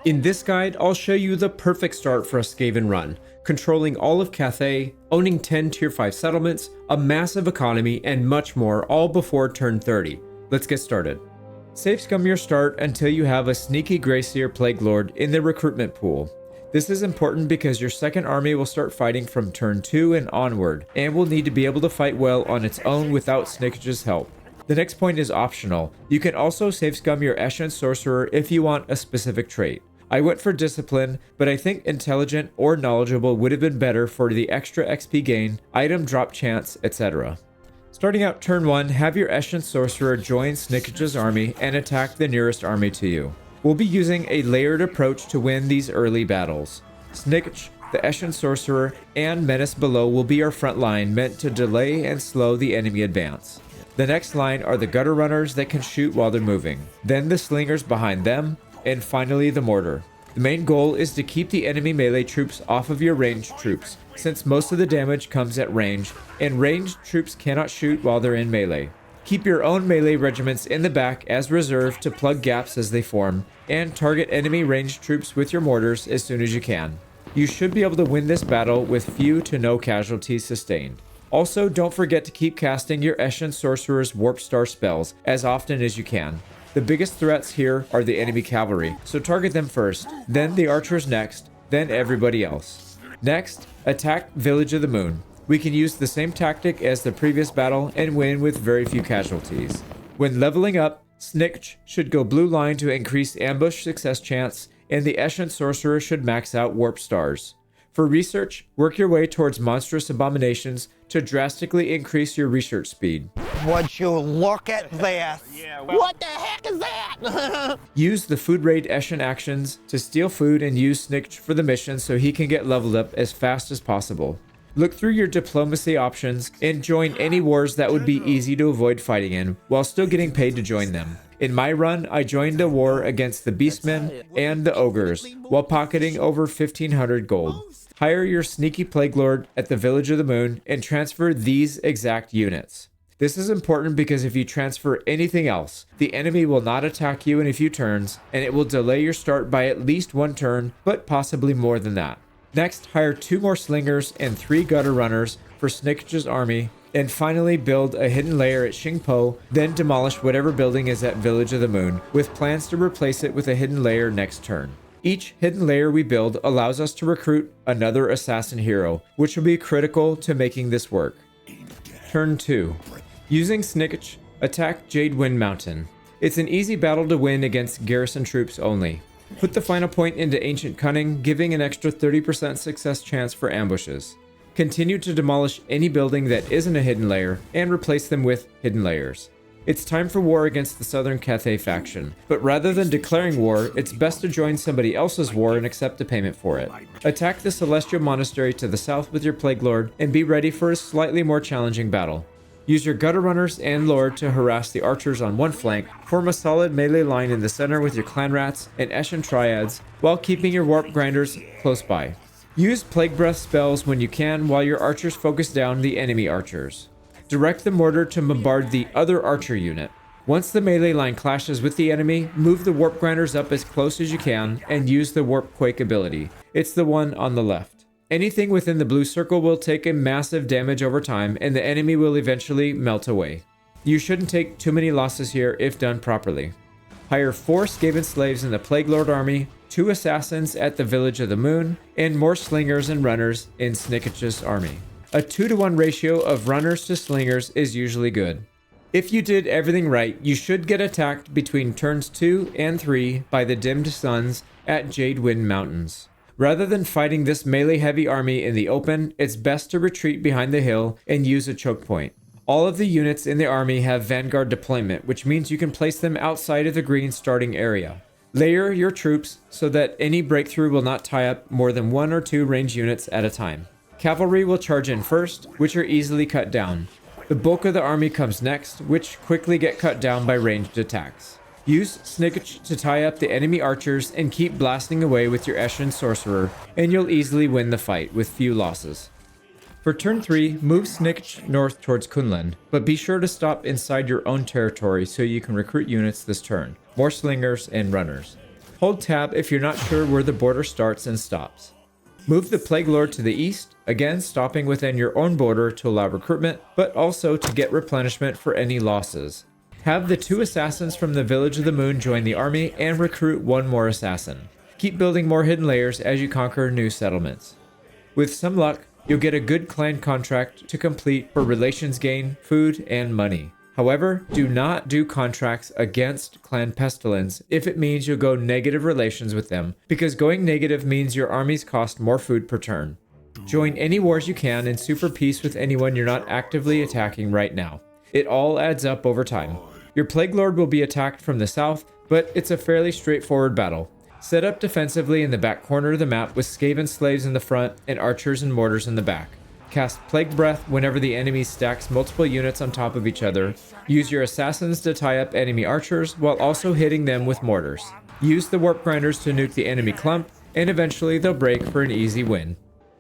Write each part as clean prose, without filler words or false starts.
In this guide, I'll show you the perfect start for a Skaven run, controlling all of Cathay, owning 10 tier 5 settlements, a massive economy, and much more, all before turn 30. Let's get started. Safe scum your start until you have a sneaky Greyseer Plague Lord in the recruitment pool. This is important because your second army will start fighting from turn 2 and onward, and will need to be able to fight well on its own without Snikch's help. The next point is optional. You can also safe scum your Eshin Sorcerer if you want a specific trait. I went for discipline, but I think intelligent or knowledgeable would have been better for the extra XP gain, item drop chance, etc. Starting out turn 1, have your Eshin Sorcerer join Snikch's army and attack the nearest army to you. We'll be using a layered approach to win these early battles. Snikch, the Eshin Sorcerer, and Menace below will be our front line, meant to delay and slow the enemy advance. The next line are the gutter runners that can shoot while they're moving, then the slingers behind them, and finally the mortar. The main goal is to keep the enemy melee troops off of your ranged troops, since most of the damage comes at range, and ranged troops cannot shoot while they're in melee. Keep your own melee regiments in the back as reserve to plug gaps as they form, and target enemy ranged troops with your mortars as soon as you can. You should be able to win this battle with few to no casualties sustained. Also, don't forget to keep casting your Eshin Sorcerer's Warp Star spells as often as you can. The biggest threats here are the enemy cavalry, so target them first, then the archers next, then everybody else. Next, attack Village of the Moon. We can use the same tactic as the previous battle and win with very few casualties. When leveling up, Snikch should go blue line to increase ambush success chance, and the Eshin Sorcerer should max out Warp Stars. For research, work your way towards monstrous abominations to drastically increase your research speed. Would you look at this? What the heck is that? Use the food raid Eshin actions to steal food and use Snikch for the mission so he can get leveled up as fast as possible. Look through your diplomacy options and join any wars that would be easy to avoid fighting in while still getting paid to join them. In my run, I joined a war against the Beastmen and the Ogres while pocketing over 1500 gold. Hire your sneaky Plague Lord at the Village of the Moon and transfer these exact units. This is important because if you transfer anything else, the enemy will not attack you in a few turns, and it will delay your start by at least one turn, but possibly more than that. Next, hire 2 more slingers and 3 gutter runners for Snikch's army, and finally build a hidden layer at Xingpo, then demolish whatever building is at Village of the Moon, with plans to replace it with a hidden layer next turn. Each hidden layer we build allows us to recruit another assassin hero, which will be critical to making this work. Turn 2. Using Snikch, attack Jadewind Mountain. It's an easy battle to win against garrison troops only. Put the final point into Ancient Cunning, giving an extra 30% success chance for ambushes. Continue to demolish any building that isn't a hidden layer, and replace them with hidden layers. It's time for war against the Southern Cathay faction, but rather than declaring war, it's best to join somebody else's war and accept a payment for it. Attack the Celestial Monastery to the south with your Plague Lord, and be ready for a slightly more challenging battle. Use your gutter runners and lord to harass the archers on one flank, form a solid melee line in the center with your clan rats and Eshin triads, while keeping your warp grinders close by. Use Plague Breath spells when you can while your archers focus down the enemy archers. Direct the mortar to bombard the other archer unit. Once the melee line clashes with the enemy, move the warp grinders up as close as you can and use the warp Quake ability. It's the one on the left. Anything within the blue circle will take a massive damage over time, and the enemy will eventually melt away. You shouldn't take too many losses here if done properly. Hire 4 Skaven slaves in the Plague Lord army, 2 assassins at the Village of the Moon, and more slingers and runners in Snikch's army. A 2-to-1 ratio of runners to slingers is usually good. If you did everything right, you should get attacked between turns 2 and 3 by the Dimmed Suns at Jadewind Mountains. Rather than fighting this melee-heavy army in the open, it's best to retreat behind the hill and use a choke point. All of the units in the army have Vanguard deployment, which means you can place them outside of the green starting area. Layer your troops so that any breakthrough will not tie up more than 1 or 2 range units at a time. Cavalry will charge in first, which are easily cut down. The bulk of the army comes next, which quickly get cut down by ranged attacks. Use Snikch to tie up the enemy archers and keep blasting away with your Eshin Sorcerer, and you'll easily win the fight with few losses. For turn 3, move Snikch north towards Kunlun, but be sure to stop inside your own territory so you can recruit units this turn, more slingers and runners. Hold tab if you're not sure where the border starts and stops. Move the Plague Lord to the east, again stopping within your own border to allow recruitment, but also to get replenishment for any losses. Have the 2 assassins from the Village of the Moon join the army and recruit 1 more assassin. Keep building more hidden layers as you conquer new settlements. With some luck, you'll get a good clan contract to complete for relations gain, food, and money. However, do not do contracts against Clan Pestilence if it means you'll go negative relations with them, because going negative means your armies cost more food per turn. Join any wars you can and super peace with anyone you're not actively attacking right now. It all adds up over time. Your Plague Lord will be attacked from the south, but it's a fairly straightforward battle. Set up defensively in the back corner of the map with Skaven slaves in the front and archers and mortars in the back. Cast Plague Breath whenever the enemy stacks multiple units on top of each other. Use your assassins to tie up enemy archers while also hitting them with mortars. Use the warp grinders to nuke the enemy clump, and eventually they'll break for an easy win.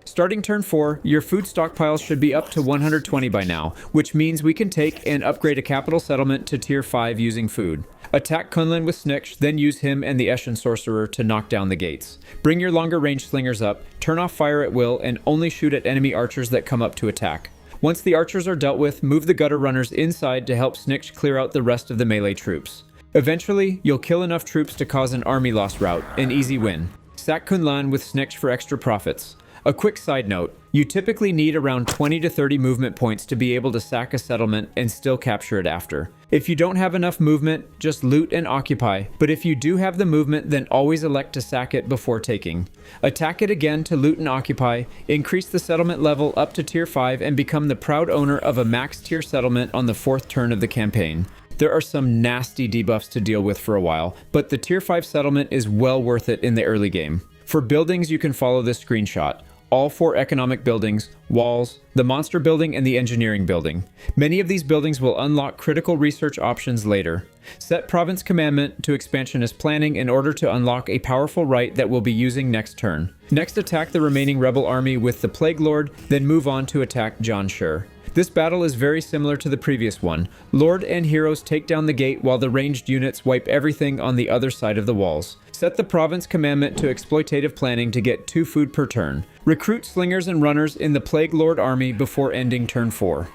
Starting turn 4, your food stockpiles should be up to 120 by now, which means we can take and upgrade a capital settlement to tier 5 using food. Attack Kunlun with Snikch, then use him and the Eshin Sorcerer to knock down the gates. Bring your longer range slingers up, turn off fire at will, and only shoot at enemy archers that come up to attack. Once the archers are dealt with, move the gutter runners inside to help Snikch clear out the rest of the melee troops. Eventually, you'll kill enough troops to cause an army loss rout, an easy win. Sack Kunlun with Snikch for extra profits. A quick side note, you typically need around 20 to 30 movement points to be able to sack a settlement and still capture it after. If you don't have enough movement, just loot and occupy, but if you do have the movement, then always elect to sack it before taking. Attack it again to loot and occupy, increase the settlement level up to tier 5 and become the proud owner of a max tier settlement on the 4th turn of the campaign. There are some nasty debuffs to deal with for a while, but the tier 5 settlement is well worth it in the early game. For buildings, you can follow this screenshot. All 4 economic buildings, walls, the monster building, and the engineering building. Many of these buildings will unlock critical research options later. Set Province Commandment to Expansionist Planning in order to unlock a powerful right that we'll be using next turn. Next, attack the remaining rebel army with the Plague Lord, then move on to attack John Schur. This battle is very similar to the previous one. Lord and heroes take down the gate while the ranged units wipe everything on the other side of the walls. Set the Province Commandment to Exploitative Planning to get 2 food per turn. Recruit slingers and runners in the Plague Lord army before ending turn 4.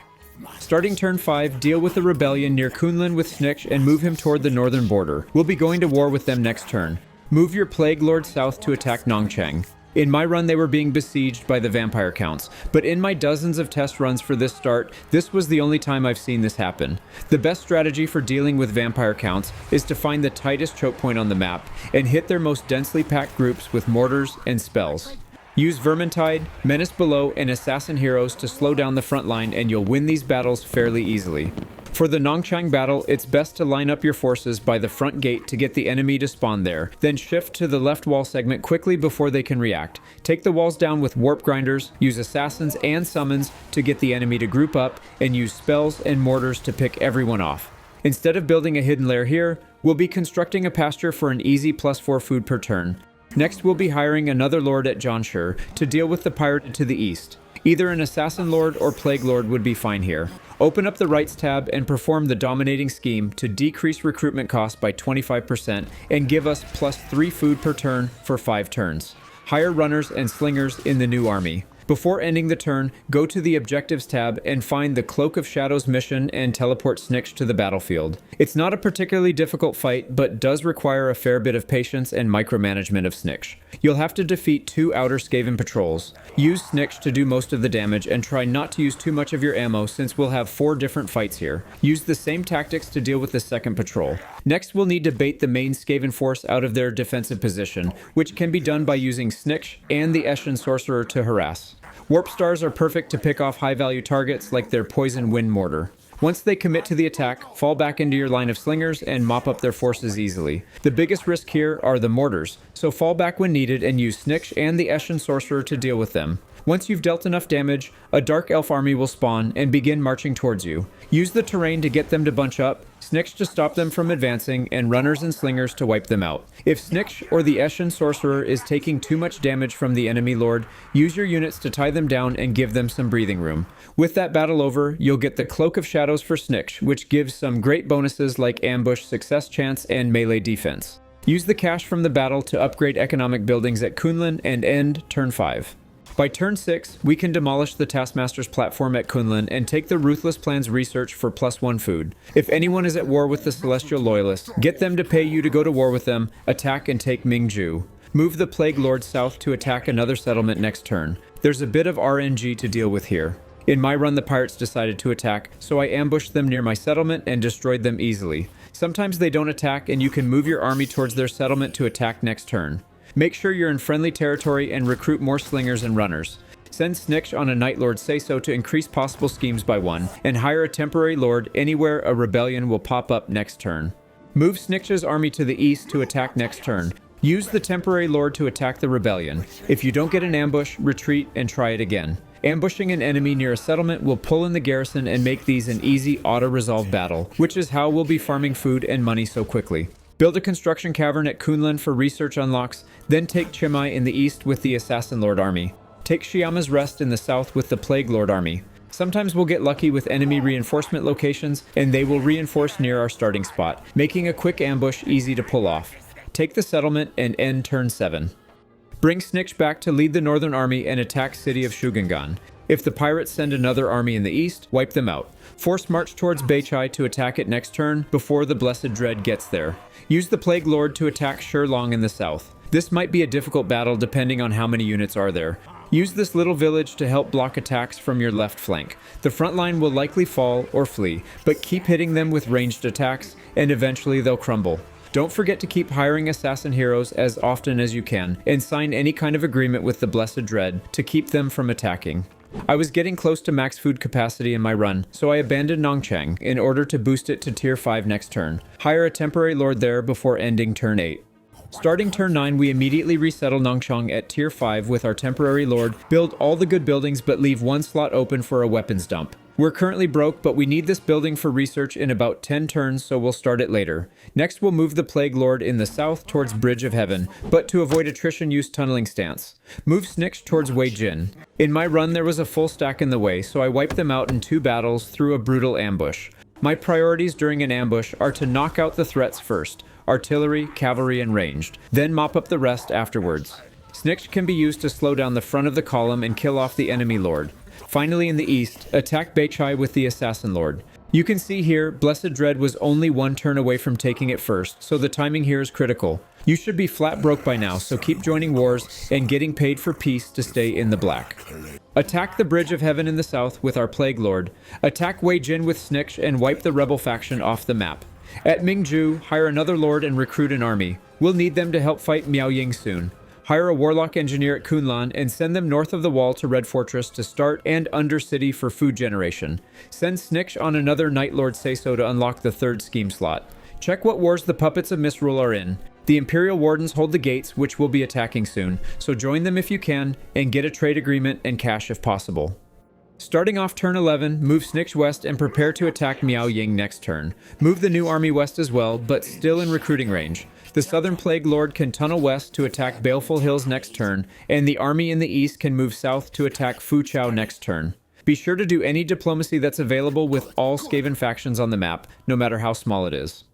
Starting turn 5, deal with the rebellion near Kunlun with Snikch and move him toward the northern border. We'll be going to war with them next turn. Move your Plague Lord south to attack Nongchang. In my run, they were being besieged by the vampire counts, but in my dozens of test runs for this start, this was the only time I've seen this happen. The best strategy for dealing with vampire counts is to find the tightest choke point on the map and hit their most densely packed groups with mortars and spells. Use Vermintide, Menace Below, and Assassin Heroes to slow down the front line and you'll win these battles fairly easily. For the Nongchang battle, it's best to line up your forces by the front gate to get the enemy to spawn there, then shift to the left wall segment quickly before they can react. Take the walls down with warp grinders, use assassins and summons to get the enemy to group up, and use spells and mortars to pick everyone off. Instead of building a hidden lair here, we'll be constructing a pasture for an easy +4 food per turn. Next, we'll be hiring another lord at John Schur to deal with the pirate to the east. Either an Assassin Lord or Plague Lord would be fine here. Open up the Rights tab and perform the dominating scheme to decrease recruitment costs by 25% and give us +3 food per turn for 5 turns. Hire runners and slingers in the new army. Before ending the turn, go to the Objectives tab and find the Cloak of Shadows mission and teleport Snikch to the battlefield. It's not a particularly difficult fight, but does require a fair bit of patience and micromanagement of Snikch. You'll have to defeat 2 outer Skaven patrols. Use Snikch to do most of the damage and try not to use too much of your ammo since we'll have 4 different fights here. Use the same tactics to deal with the second patrol. Next, we'll need to bait the main Skaven force out of their defensive position, which can be done by using Snikch and the Eshin Sorcerer to harass. Warp Stars are perfect to pick off high-value targets like their Poison Wind Mortar. Once they commit to the attack, fall back into your line of slingers and mop up their forces easily. The biggest risk here are the mortars, so fall back when needed and use Snikch and the Eshin Sorcerer to deal with them. Once you've dealt enough damage, a Dark Elf army will spawn and begin marching towards you. Use the terrain to get them to bunch up, Snikch to stop them from advancing, and runners and slingers to wipe them out. If Snikch or the Eshin Sorcerer is taking too much damage from the enemy lord, use your units to tie them down and give them some breathing room. With that battle over, you'll get the Cloak of Shadows for Snikch, which gives some great bonuses like ambush success chance and melee defense. Use the cash from the battle to upgrade economic buildings at Kunlun and end turn 5. By turn 6, we can demolish the Taskmaster's platform at Kunlun and take the Ruthless Plan's research for +1 food. If anyone is at war with the Celestial Loyalists, get them to pay you to go to war with them, attack and take Mingju. Move the Plague Lord south to attack another settlement next turn. There's a bit of RNG to deal with here. In my run, the pirates decided to attack, so I ambushed them near my settlement and destroyed them easily. Sometimes they don't attack, and you can move your army towards their settlement to attack next turn. Make sure you're in friendly territory and recruit more slingers and runners. Send Snikch on a Night Lord say-so to increase possible schemes by 1, and hire a temporary lord anywhere a rebellion will pop up next turn. Move Snikch's army to the east to attack next turn. Use the temporary lord to attack the rebellion. If you don't get an ambush, retreat and try it again. Ambushing an enemy near a settlement will pull in the garrison and make these an easy auto-resolve battle, which is how we'll be farming food and money so quickly. Build a construction cavern at Kunlun for research unlocks, then take Chimai in the east with the Assassin Lord army. Take Shiama's Rest in the south with the Plague Lord army. Sometimes we'll get lucky with enemy reinforcement locations, and they will reinforce near our starting spot, making a quick ambush easy to pull off. Take the settlement and end turn 7. Bring Snikch back to lead the northern army and attack city of Shugengan. If the pirates send another army in the east, wipe them out. Force march towards Beichai to attack it next turn before the Blessed Dread gets there. Use the Plague Lord to attack Shilong in the south. This might be a difficult battle depending on how many units are there. Use this little village to help block attacks from your left flank. The front line will likely fall or flee, but keep hitting them with ranged attacks, and eventually they'll crumble. Don't forget to keep hiring assassin heroes as often as you can, and sign any kind of agreement with the Blessed Dread to keep them from attacking. I was getting close to max food capacity in my run, so I abandoned Nongchang in order to boost it to tier 5 next turn. Hire a temporary lord there before ending turn 8. Starting turn 9, we immediately resettle Nongchang at tier 5 with our temporary lord, build all the good buildings but leave one slot open for a weapons dump. We're currently broke, but we need this building for research in about 10 turns, so we'll start it later. Next, we'll move the Plague Lord in the south towards Bridge of Heaven, but to avoid attrition, use Tunneling Stance. Move Snikch towards Wei Jin. In my run, there was a full stack in the way, so I wiped them out in 2 battles through a brutal ambush. My priorities during an ambush are to knock out the threats first, artillery, cavalry, and ranged, then mop up the rest afterwards. Snikch can be used to slow down the front of the column and kill off the enemy lord. Finally, in the east, attack Beichai with the Assassin Lord. You can see here, Blessed Dread was only 1 turn away from taking it first, so the timing here is critical. You should be flat broke by now, so keep joining wars and getting paid for peace to stay in the black. Attack the Bridge of Heaven in the south with our Plague Lord. Attack Wei Jin with Snikch and wipe the rebel faction off the map. At Mingju, hire another lord and recruit an army. We'll need them to help fight Miao Ying soon. Hire a warlock engineer at Kunlan and send them north of the wall to Red Fortress to start and Undercity for food generation. Send Snikch on another Night Lord say-so to unlock the 3rd scheme slot. Check what wars the Puppets of Misrule are in. The Imperial Wardens hold the gates, which we'll be attacking soon, so join them if you can, and get a trade agreement and cash if possible. Starting off turn 11, move Snikch west and prepare to attack Miao Ying next turn. Move the new army west as well, but still in recruiting range. The Southern Plague Lord can tunnel west to attack Baleful Hills next turn, and the army in the east can move south to attack Fuchao next turn. Be sure to do any diplomacy that's available with all Skaven factions on the map, no matter how small it is.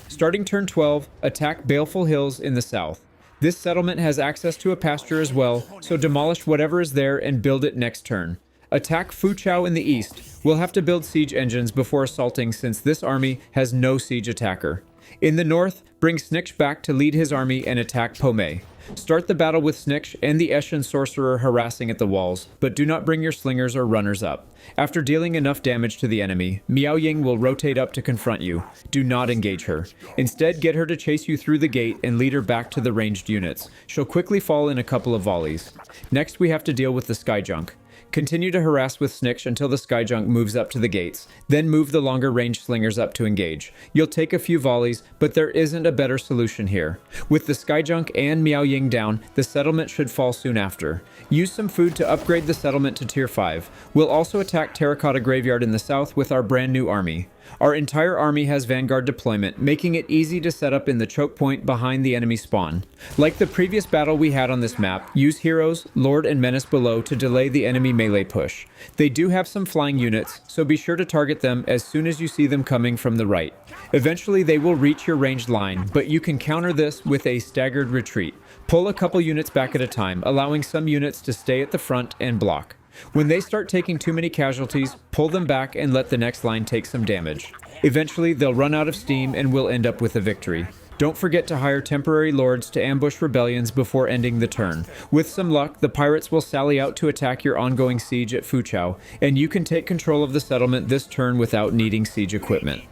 Starting turn 12, attack Baleful Hills in the south. This settlement has access to a pasture as well, so demolish whatever is there and build it next turn. Attack Fuchao in the east. We'll have to build siege engines before assaulting since this army has no siege attacker. In the north, bring Snikch back to lead his army and attack Pomei. Start the battle with Snikch and the Eshin Sorcerer harassing at the walls, but do not bring your slingers or runners up. After dealing enough damage to the enemy, Miao Ying will rotate up to confront you. Do not engage her. Instead, get her to chase you through the gate and lead her back to the ranged units. She'll quickly fall in a couple of volleys. Next, we have to deal with the Skyjunk. Continue to harass with Snikch until the Skyjunk moves up to the gates, then move the longer range slingers up to engage. You'll take a few volleys, but there isn't a better solution here. With the Skyjunk and Miao Ying down, the settlement should fall soon after. Use some food to upgrade the settlement to tier 5. We'll also attack Terracotta Graveyard in the south with our brand new army. Our entire army has Vanguard deployment, making it easy to set up in the choke point behind the enemy spawn. Like the previous battle we had on this map, use Heroes, Lord, and Menace below to delay the enemy melee push. They do have some flying units, so be sure to target them as soon as you see them coming from the right. Eventually they will reach your ranged line, but you can counter this with a staggered retreat. Pull a couple units back at a time, allowing some units to stay at the front and block. When they start taking too many casualties, pull them back and let the next line take some damage. Eventually, they'll run out of steam and we'll end up with a victory. Don't forget to hire temporary lords to ambush rebellions before ending the turn. With some luck, the pirates will sally out to attack your ongoing siege at Fuchao, and you can take control of the settlement this turn without needing siege equipment.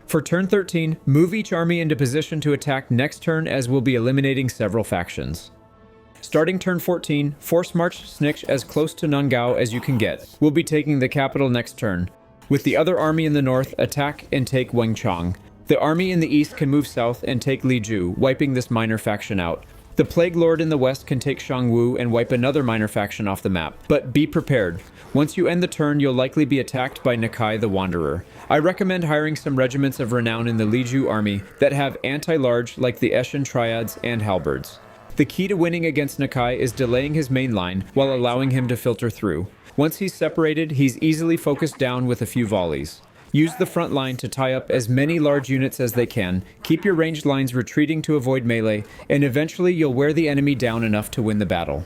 For turn 13, move each army into position to attack next turn, as we'll be eliminating several factions. Starting turn 14, force march Snikch as close to Nangao as you can get. We'll be taking the capital next turn. With the other army in the north, attack and take Wengchang. The army in the east can move south and take Liju, wiping this minor faction out. The Plague Lord in the west can take Shangwu and wipe another minor faction off the map. But be prepared. Once you end the turn, you'll likely be attacked by Nakai the Wanderer. I recommend hiring some regiments of renown in the Liju army that have anti-large like the Eshin Triads and Halberds. The key to winning against Nakai is delaying his main line while allowing him to filter through. Once he's separated, he's easily focused down with a few volleys. Use the front line to tie up as many large units as they can, keep your ranged lines retreating to avoid melee, and eventually you'll wear the enemy down enough to win the battle.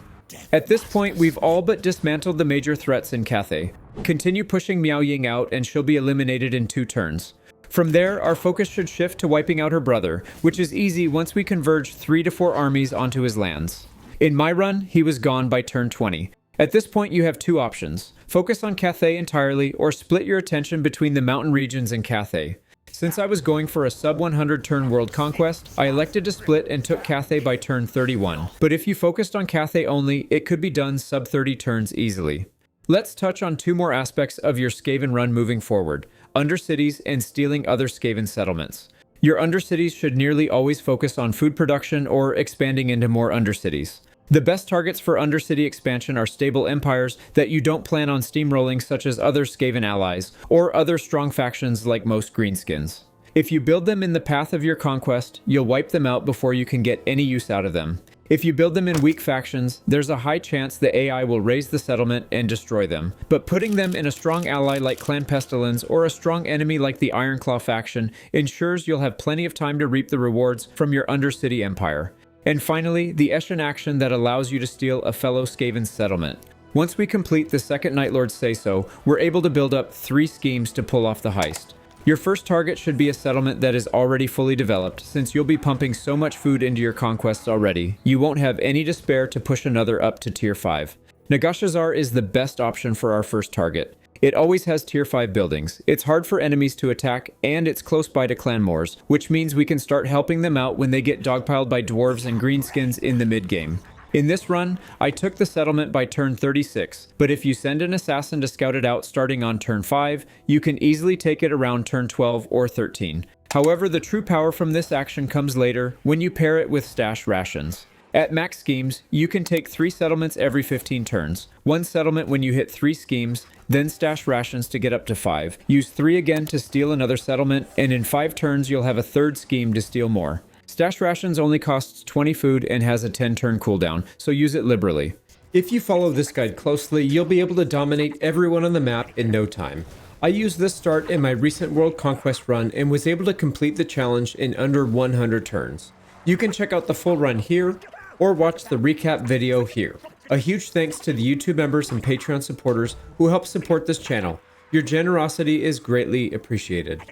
At this point, we've all but dismantled the major threats in Cathay. Continue pushing Miao Ying out and she'll be eliminated in 2 turns. From there, our focus should shift to wiping out her brother, which is easy once we converge 3 to 4 armies onto his lands. In my run, he was gone by turn 20. At this point, you have 2 options. Focus on Cathay entirely, or split your attention between the mountain regions and Cathay. Since I was going for a sub 100 turn world conquest, I elected to split and took Cathay by turn 31. But if you focused on Cathay only, it could be done sub 30 turns easily. Let's touch on 2 more aspects of your Skaven run moving forward: Undercities and stealing other Skaven settlements. Your Undercities should nearly always focus on food production or expanding into more Undercities. The best targets for Undercity expansion are stable empires that you don't plan on steamrolling, such as other Skaven allies, or other strong factions like most Greenskins. If you build them in the path of your conquest, you'll wipe them out before you can get any use out of them. If you build them in weak factions, there's a high chance the AI will raise the settlement and destroy them. But putting them in a strong ally like Clan Pestilence or a strong enemy like the Ironclaw faction ensures you'll have plenty of time to reap the rewards from your Undercity empire. And finally, the Eshin action that allows you to steal a fellow Skaven settlement. Once we complete the second Night Lord's say-so, we're able to build up 3 schemes to pull off the heist. Your first target should be a settlement that is already fully developed, since you'll be pumping so much food into your conquests already. You won't have any to spare to push another up to tier 5. Nagashazar is the best option for our first target. It always has tier 5 buildings. It's hard for enemies to attack, and it's close by to clan Moors, which means we can start helping them out when they get dogpiled by dwarves and greenskins in the mid-game. In this run, I took the settlement by turn 36, but if you send an assassin to scout it out starting on turn 5, you can easily take it around turn 12 or 13. However, the true power from this action comes later when you pair it with stash rations. At max schemes, you can take 3 settlements every 15 turns, 1 settlement when you hit 3 schemes, then stash rations to get up to 5. Use 3 again to steal another settlement, and in 5 turns you'll have a 3rd scheme to steal more. Stash rations only costs 20 food and has a 10-turn cooldown, so use it liberally. If you follow this guide closely, you'll be able to dominate everyone on the map in no time. I used this start in my recent World Conquest run and was able to complete the challenge in under 100 turns. You can check out the full run here, or watch the recap video here. A huge thanks to the YouTube members and Patreon supporters who help support this channel. Your generosity is greatly appreciated.